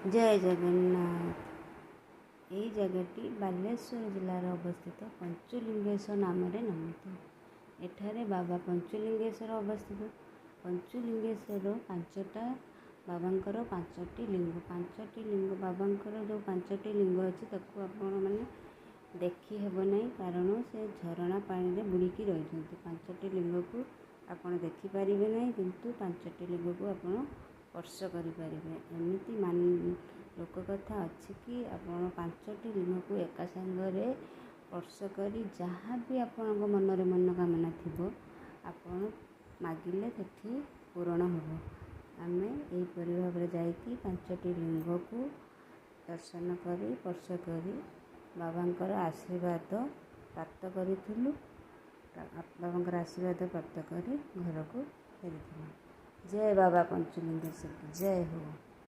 जय जगन्नाथ। यही जगटी बालेश्वर जिलार अवस्थित पंचलिंगेश्वर नाम नामित। एठारे बाबा पंचलिंगेश्वर अवस्थित। पंचलिंगेश्वर पांचटा बाबांकर पांचटी लिंग बाबांकर जो पांचटी लिंग अच्छी ताकू आपण मैंने देखी हेब नहीं, कारण से झरणा पानी में बुड़िकी रही। पांचटी लिंग को आपण देखिपारे नहीं, किंतु पांचटी लिंग को आपण स्पर्श करें। एमती मान लोक कथा अच्छी कि आपण पांचटी लिंग को एका सांगरे स्पर्श कर जहाँ भी आपण मनरे मनोकामना थी आपण मागिले सेठी पूरण हो। आम यहीपर भाव जाकि पांचटी लिंग को दर्शन कर स्पर्श कर बाबांकर आशीर्वाद प्राप्त करूँ। बाबांकर आशीर्वाद प्राप्त कर घर को फेरी। जय बाबा पंचलिंगेश्वर, जय हो।